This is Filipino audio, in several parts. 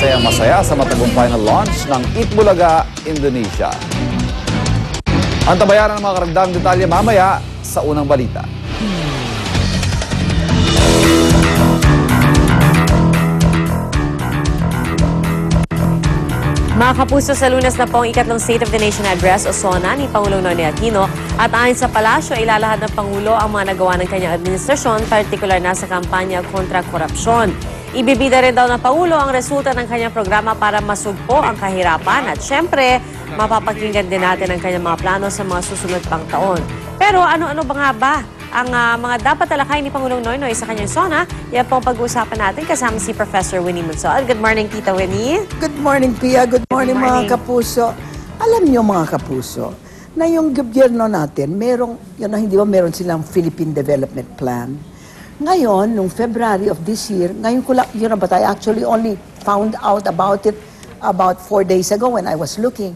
masaya sa matagumpay na launch ng Itbulaga, Indonesia. Antabayaran ng mga karagdagang detalye mamaya sa unang balita. Mga kapuso, sa Lunes na po ang ikatlong State of the Nation Address o SONA ni Pangulong Noynoy Aquino at ayon sa palasyo, ilalahad ng Pangulo ang mga nagawa ng kanyang administrasyon, partikular na sa kampanya kontra korupsyon. Ibibida rin daw ng Pangulo ang resulta ng kanyang programa para masugpo ang kahirapan at syempre, mapapakinggan din natin ang kanyang mga plano sa mga susunod pang taon. Pero ano-ano ba nga ba ang mga dapat talakay ni Pangulong Noynoy sa kanyang SONA? Yan po ang pag-uusapan natin kasama si Professor Winnie Munsol. Good morning, Tita Winnie. Good morning, Pia. Good morning, mga kapuso. Alam niyo, mga kapuso, na yung gobyerno natin, meron silang Philippine Development Plan. Ngayon, nung February of this year, ngayon ko lang, but I actually only found out about it about 4 days ago when I was looking.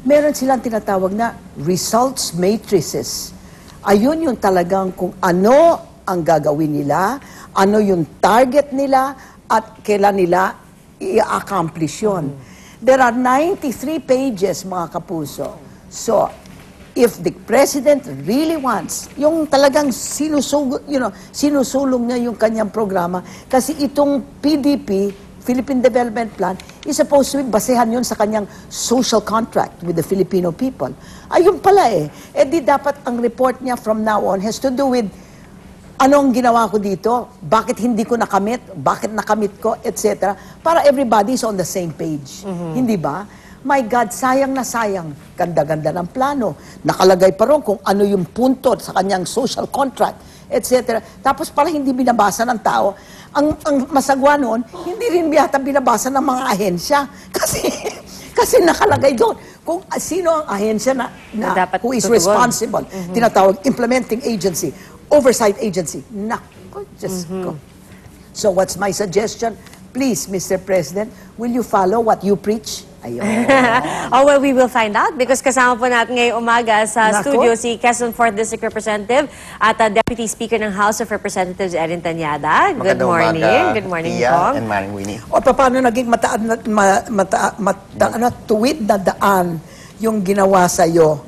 Meron silang tinatawag na results matrices. Ayun yung talagang kung ano ang gagawin nila, ano yung target nila, at kailan nila i-accomplish yun. There are 93 pages, mga kapuso. So, if the President really wants, yung talagang sinusulong niya yung kanyang programa, kasi itong PDP, Philippine Development Plan, is supposed to be basehan yun sa kanyang social contract with the Filipino people. Ayun pala eh. Eh di dapat ang report niya from now on has to do with anong ginawa ko dito, bakit hindi ko nakamit, bakit nakamit ko, etc. Para everybody is on the same page. Hindi ba? My God, sayang na sayang. Ganda-ganda ng plano. Nakalagay pa ron kung ano yung punto sa kanyang social contract, etc. Tapos para hindi binabasa ng tao, ang masagwa noon, hindi rin yata binabasa ng mga ahensya. Kasi nakalagay doon kung sino ang ahensya na who is responsible. Tinatawag implementing agency, oversight agency. Naku, just go. So what's my suggestion? Please, Mr. President, will you follow what you preach? Ayun. Oh, well, we will find out because kasama po natin ngayong umaga sa studio si Quezon 4th District Representative at Deputy Speaker ng House of Representatives, Erin Tanyada. Good morning. Good morning, Pong. And Maring Winnie. O paano naging tuwid na daan yung ginawa sa'yo,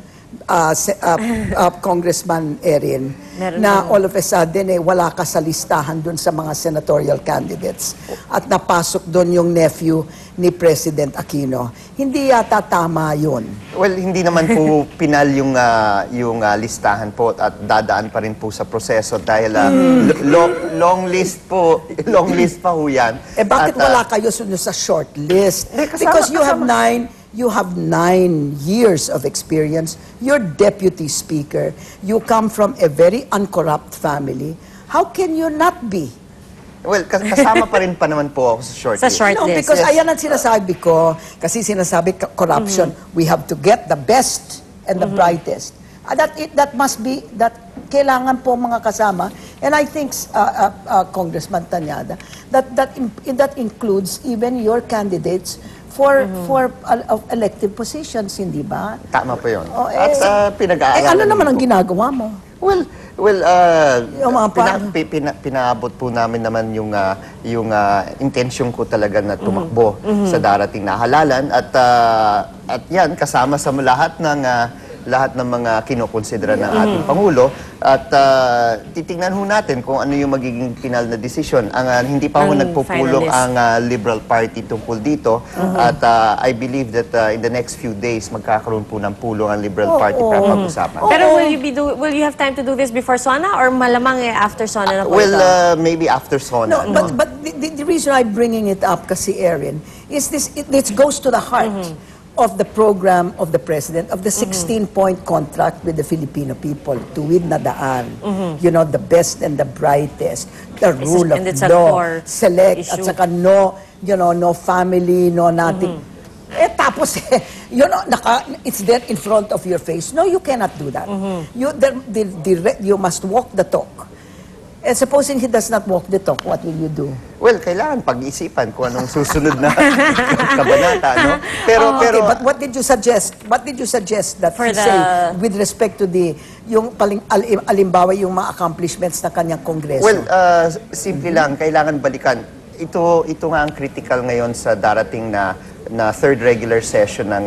Congressman Erin, na all of a sudden wala ka sa listahan dun sa mga senatorial candidates at napasok dun yung nephew ni President Aquino. Hindi yata tama yun. Well, hindi naman po pinal yung listahan po at dadaan pa rin po sa proseso dahil long list pa ho yan. Eh bakit wala kayo sa short list? Because you have 9 years of experience. You're deputy speaker. You come from a very uncorrupt family. How can you not be? Well, kasama pa rin pa naman po ako sa short list. No, because ayan ang sinasabi ko. Kasi sinasabi corruption. We have to get the best and the brightest. That must be, that kailangan po mga kasama. And I think, Congressman Tanyada, that includes even your candidates for elective positions, hindi ba? Tama po yun. At pinag-aaralan. Ano naman ang ginagawa mo? Well, pinaabot po namin naman yung intensyon ko talaga na tumakbo sa darating na halalan at yan kasama sa lahat ng mga kinokonsidera ng ating Pangulo at titingnan ho natin kung ano yung magiging final na desisyon. Hindi pa ho nagpupulong ang Liberal Party tungkol dito at I believe that in the next few days magkakaroon po ng pulong ang Liberal Party para pag-usapan. Pero will you have time to do this before SONA or malamang after SONA na po ito? Well, maybe after SONA. No, but the reason I'm bringing it up kasi, Erin, is it goes to the heart of the program of the President, of the 16-point contract with the Filipino people, tuwid na daan, the best and the brightest, the rule of law, select, at saka no family, no nothing. Tapos, it's there in front of your face. No, you cannot do that. You must walk the talk. And supposing he does not walk the talk, what will you do? Well, kailangan pag-isipan kung anong susunod na kabanata, no? Pero, but what did you suggest? What did you suggest that he say with respect to yung alimbawa yung mga accomplishments na kanyang kongreso? Well, simple lang, kailangan balikan. ito nga ang critical ngayon sa darating na third regular session ng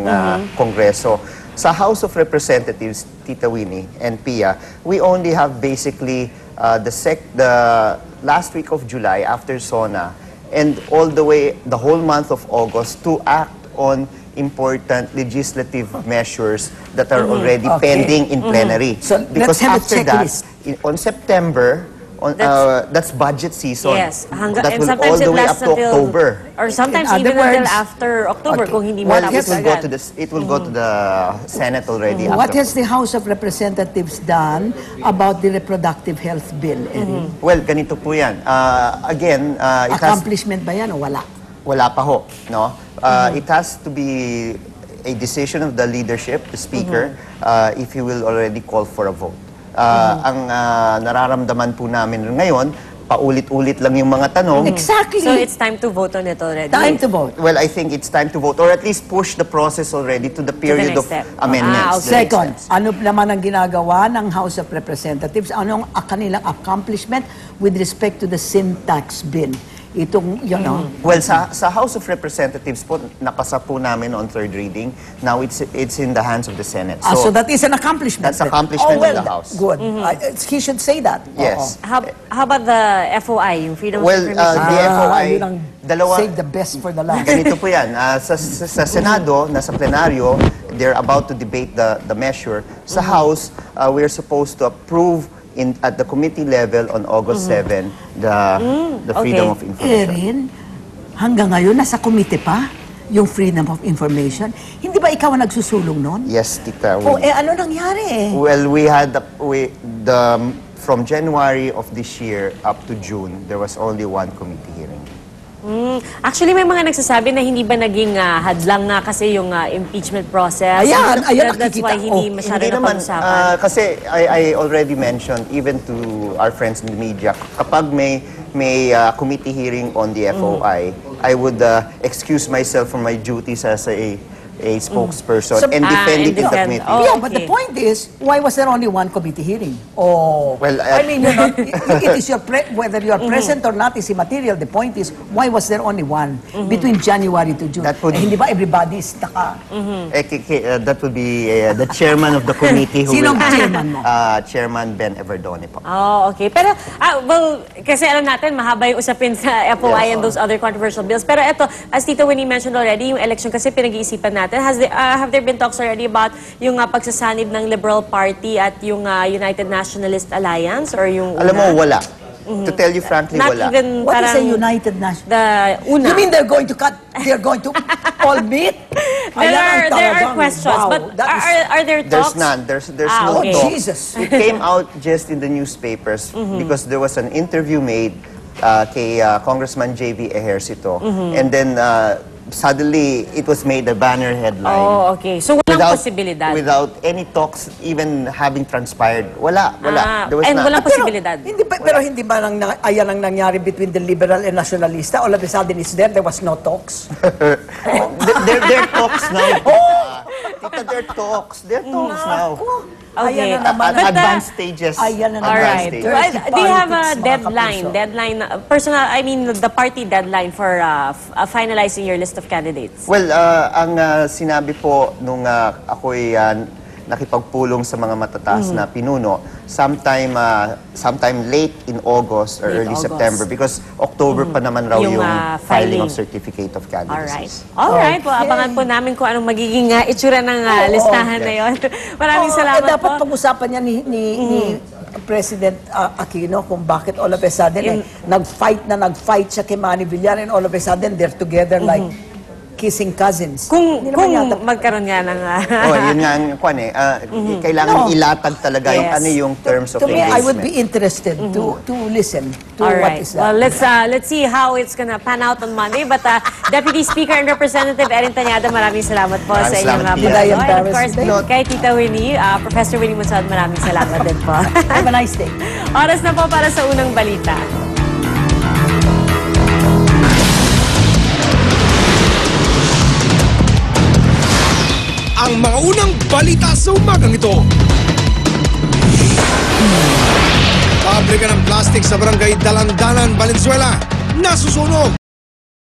Kongreso. Sa House of Representatives, Tita Winnie and Pia, we only have basically the last week of July after SONA and all the way the whole month of August to act on important legislative measures that are already pending in plenary. So, let's have a after that, checklist. on September, that's budget season. Yes, that and will sometimes all the it way up lasts to until October. or sometimes In even other until words- after October kung hindi Well, matapos agad. it will go to the Senate already. What after. has the House of Representatives done about the reproductive health bill, Erin? Well, ganito po yan. Again, it has, Accomplishment ba yan o wala? wala pa ho. No? It has to be a decision of the leadership, the Speaker, if he will already call for a vote. Ang nararamdaman po namin ngayon, paulit-ulit lang yung mga tanong. Exactly. So it's time to vote on it already. Time to vote. Well, I think it's time to vote or at least push the process already to the period next of step. amendments. Okay. the Second, next steps. ano naman ang ginagawa ng House of Representatives? Anong kanilang accomplishment with respect to the sin tax bill? Itong, you know, Well, sa House of Representatives po, napasa po namin on third reading. Now it's in the hands of the Senate. so that is an accomplishment. That's then. accomplishment of the House. Good. He should say that. Yes. Oo. How about the FOI, yung Freedom Well, of Information? the FOI, yun ang save the best for the last. Ganito po yan. Sa Senado, nasa plenaryo, they're about to debate the measure. Sa House, we're supposed to approve at the committee level on August 7 the Freedom of Information. Erin, hanggang ngayon, nasa komite pa yung Freedom of Information. Hindi ba ikaw ang nagsusulong nun? Yes, Tita. Ano nangyari eh? Well, we had from January of this year up to June, there was only one committee hearing. Actually, may mga nagsasabi na hindi ba naging hadlang nga kasi yung impeachment process. Ayan, That's nakikita why ko. hindi masyado Hindi naman, napag-usapan. kasi I already mentioned, even to our friends in the media, kapag may committee hearing on the FOI, I would excuse myself from my duties as a spokesperson and defending and the defend. committee. Oh, Yeah, but the okay. point is, why was there only one committee hearing? Oh, Well, I mean, you know, it is your whether you are present or not is immaterial. The point is, why was there only one between January to June? That would- hindi ba everybody is naka... That would be the chairman of the committee who Sinong will... chairman mo? Chairman Ben Everdone po. Oh, okay. Pero, well, kasi alam natin, mahaba yung usapin sa FOI and those other controversial bills. Pero ito, as Tito Winnie mentioned already, yung election kasi pinag-iisipan natin. Have there been talks already about yung pagsasanib ng Liberal Party at yung United Nationalist Alliance? Or yung Alam mo, una? wala. To tell you frankly, Not wala. even What is a parang United National? the una. You mean they're going to all meet? There are questions, but are there There's talks? none. There's Ah, no okay. talk. Jesus. It came out just in the newspapers because there was an interview made kay Congressman J.V. Ejercito. And then suddenly, it was made a banner headline. Oh, okay. So walang posibilidad. Without any talks even having transpired. Wala. There was and none. walang posibilidad. Pero hindi ba ayan ang nangyari between the Liberal and Nationalista? All of a sudden it's there was no talks? There are talks now. Tita, there are talks. There are talks now. Okay. Ayan na naman. But, Advanced stages. Ayan na naman. Alright. Dirty Well, do you have a politics, mga deadline? kapuso. I mean, the party deadline for finalizing your list of candidates? Well, ang sinabi po nung ako'y nakipagpulong sa mga matataas na pinuno, sometime late in August or Late early August. September because October pa naman raw Yung, yung filing filing. of certificate of candidacy. Alright. Well, abangan po namin kung anong magiging itsura ng listahan na yon. Maraming salamat dapat po. pag-usapan niya ni President Aquino kung bakit all of a sudden nag-fight siya kay Manny Villar and all of a sudden they're together like kissing cousins. Kung Hindi naman yata- magkaroon nga ng... Yun nga ang kwan kailangan No. ilatag talaga yung Yes. ano yung terms of To me, engagement. I would be interested to listen to All what right. is that. Well, let's see how it's gonna pan out on Monday. But Deputy Speaker and Representative Erin Tanyada, maraming salamat po Maraming sa inyong salamat, Pia. Did I pagdalo. And of embarrass course, you? kay Tita Winnie, Professor Winnie Monsod, maraming salamat din po. Have a nice day. Oras na po para sa unang balita. Ang mga unang balita sa umagang ito. Pabrika ng plastic sa barangay Dalandanan, Valenzuela, nasusunog.